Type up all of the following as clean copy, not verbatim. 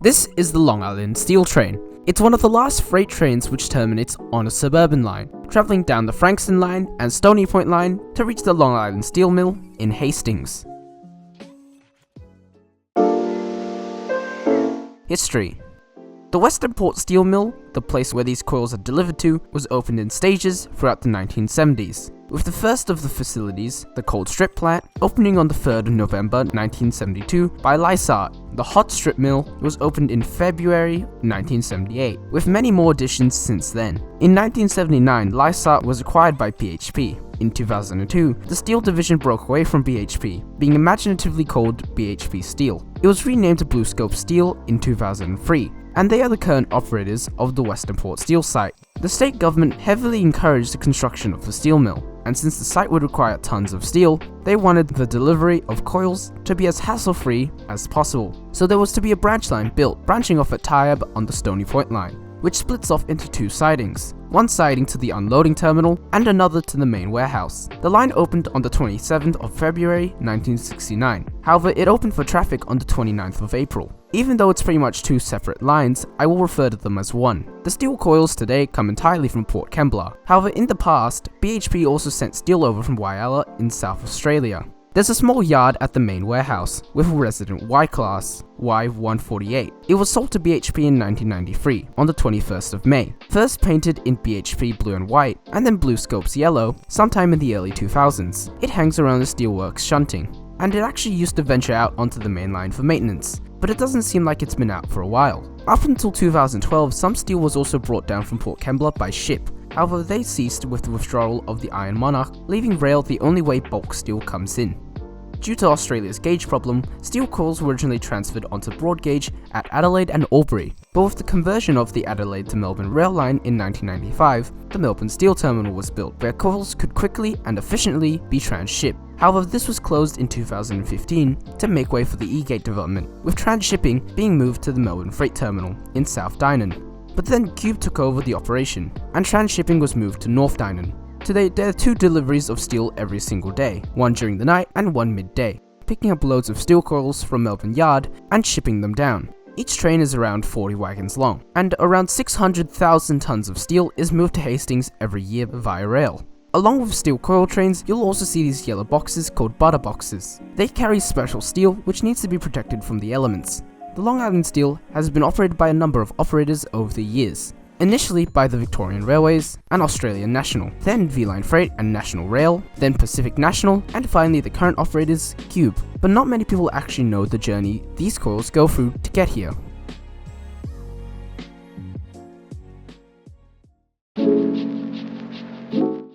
This is the Long Island Steel Train. It's one of the last freight trains which terminates on a suburban line, traveling down the Frankston Line and Stony Point Line to reach the Long Island Steel Mill in Hastings. History. The Western Port Steel Mill, the place where these coils are delivered to, was opened in stages throughout the 1970s, with the first of the facilities, the cold strip plant, opening on the 3rd of November 1972 by Lysart. The hot strip mill was opened in February 1978, with many more additions since then. In 1979, Lysart was acquired by BHP. In 2002, the steel division broke away from BHP, being imaginatively called BHP Steel. It was renamed to BlueScope Steel in 2003, and they are the current operators of the Western Port Steel site. The state government heavily encouraged the construction of the steel mill, and since the site would require tons of steel, they wanted the delivery of coils to be as hassle-free as possible. So there was to be a branch line built, branching off at Tyabb on the Stony Point line, which splits off into two sidings, one siding to the unloading terminal and another to the main warehouse. The line opened on the 27th of February 1969, however it opened for traffic on the 29th of April. Even though it's pretty much two separate lines, I will refer to them as one. The steel coils today come entirely from Port Kembla. However, in the past, BHP also sent steel over from Whyalla in South Australia. There's a small yard at the main warehouse, with a resident Y-Class, Y148. It was sold to BHP in 1993, on the 21st of May, first painted in BHP blue and white, and then BlueScope's yellow, sometime in the early 2000s. It hangs around the steelworks shunting, and it actually used to venture out onto the main line for maintenance, but it doesn't seem like it's been out for a while. Up until 2012, some steel was also brought down from Port Kembla by ship. However, they ceased with the withdrawal of the Iron Monarch, leaving rail the only way bulk steel comes in. Due to Australia's gauge problem, steel coils were originally transferred onto broad gauge at Adelaide and Albury, but with the conversion of the Adelaide to Melbourne rail line in 1995, the Melbourne Steel Terminal was built where coils could quickly and efficiently be transshipped. However, this was closed in 2015 to make way for the E-Gate development, with transshipping being moved to the Melbourne Freight Terminal in South Dynon. But then Qube took over the operation, and transshipping was moved to North Dynon. Today, there are two deliveries of steel every single day, one during the night and one midday, picking up loads of steel coils from Melbourne Yard and shipping them down. Each train is around 40 wagons long, and around 600,000 tons of steel is moved to Hastings every year via rail. Along with steel coil trains, you'll also see these yellow boxes called butter boxes. They carry special steel which needs to be protected from the elements. The Long Island Steel has been operated by a number of operators over the years. Initially by the Victorian Railways and Australian National, then V-Line Freight and National Rail, then Pacific National, and finally the current operators, Qube. But not many people actually know the journey these coils go through to get here.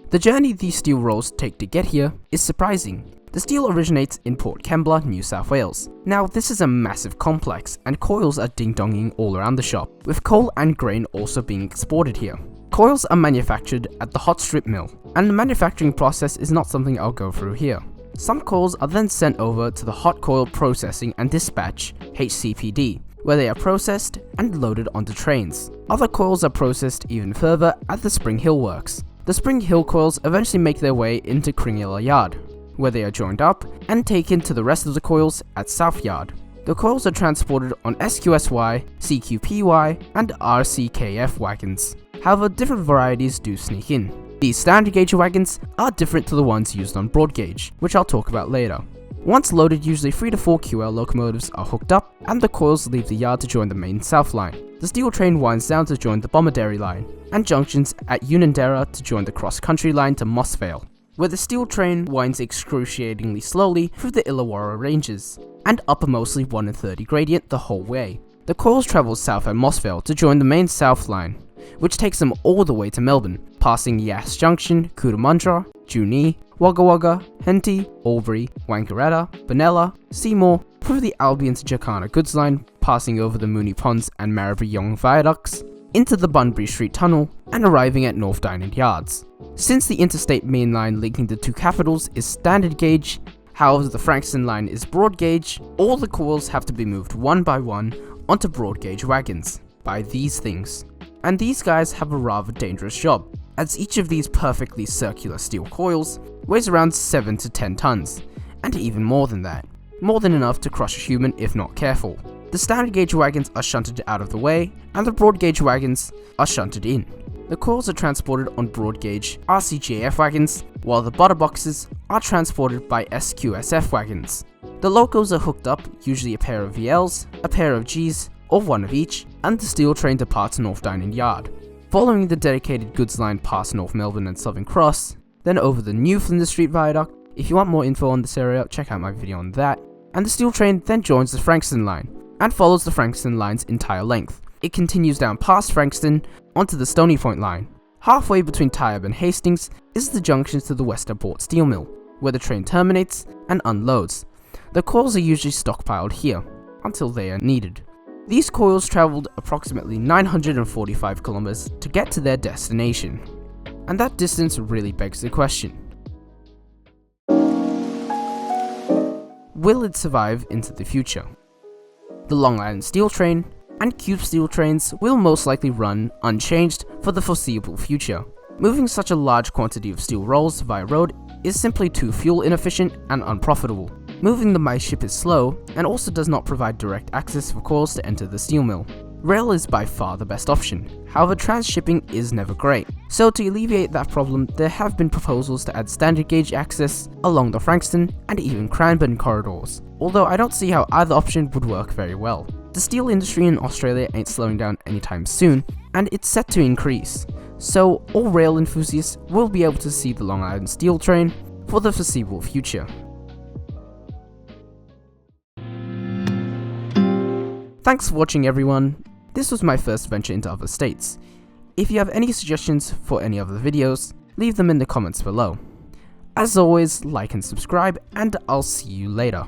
The journey these steel rolls take to get here is surprising. The steel originates in Port Kembla, New South Wales. Now, this is a massive complex, and coils are ding-donging all around the shop, with coal and grain also being exported here. Coils are manufactured at the hot strip mill, and the manufacturing process is not something I'll go through here. Some coils are then sent over to the Hot Coil Processing and Dispatch, HCPD, where they are processed and loaded onto trains. Other coils are processed even further at the Spring Hill Works. The Spring Hill coils eventually make their way into Cringilla Yard, where they are joined up and taken to the rest of the coils at South Yard. The coils are transported on SQSY, CQPY, and RCKF wagons. However, different varieties do sneak in. These standard gauge wagons are different to the ones used on broad gauge, which I'll talk about later. Once loaded, usually 3 to 4 QL locomotives are hooked up, and the coils leave the yard to join the main South line. The steel train winds down to join the Bomaderry line, and junctions at Unanderra to join the cross-country line to Mossvale, where the steel train winds excruciatingly slowly through the Illawarra Ranges, and up a mostly 1 in 30 gradient the whole way. The coils travel south at Mossvale to join the main South line, which takes them all the way to Melbourne, passing Yass Junction, Cootamundra, Junee, Wagga Wagga, Henty, Albury, Wangaratta, Benalla, Seymour, through the Albion to Jacana goods line, passing over the Moonee Ponds and Maribyrnong viaducts, into the Bunbury Street Tunnel, and arriving at North Dynon Yards. Since the interstate main line linking the two capitals is standard gauge, however the Frankston line is broad gauge, all the coils have to be moved one by one onto broad gauge wagons by these things. And these guys have a rather dangerous job, as each of these perfectly circular steel coils weighs around 7 to 10 tons, and even more than that. More than enough to crush a human if not careful. The standard gauge wagons are shunted out of the way, and the broad gauge wagons are shunted in. The coils are transported on broad gauge RCGAF wagons, while the butter boxes are transported by SQSF wagons. The locos are hooked up, usually a pair of VLs, a pair of Gs, or one of each, and the steel train departs North Dining Yard. Following the dedicated goods line past North Melbourne and Southern Cross, then over the new Flinders Street Viaduct. If you want more info on this area, check out my video on that. And the steel train then joins the Frankston line, and follows the Frankston line's entire length. It continues down past Frankston onto the Stony Point line. Halfway between Tyabb and Hastings is the junction to the Western Port Steel Mill, where the train terminates and unloads. The coils are usually stockpiled here, until they are needed. These coils travelled approximately 945 kilometers to get to their destination. And that distance really begs the question: will it survive into the future? The Long Island Steel Train and Cube Steel trains will most likely run unchanged for the foreseeable future. Moving such a large quantity of steel rolls via road is simply too fuel inefficient and unprofitable. Moving them by ship is slow, and also does not provide direct access for coils to enter the steel mill. Rail is by far the best option, however transshipping is never great. So to alleviate that problem, there have been proposals to add standard gauge access along the Frankston and even Cranbourne corridors, although I don't see how either option would work very well. The steel industry in Australia ain't slowing down anytime soon, and it's set to increase, so all rail enthusiasts will be able to see the Long Island Steel Train for the foreseeable future. Thanks for watching, everyone. This was my first venture into other states. If you have any suggestions for any other videos, leave them in the comments below. As always, like and subscribe, and I'll see you later.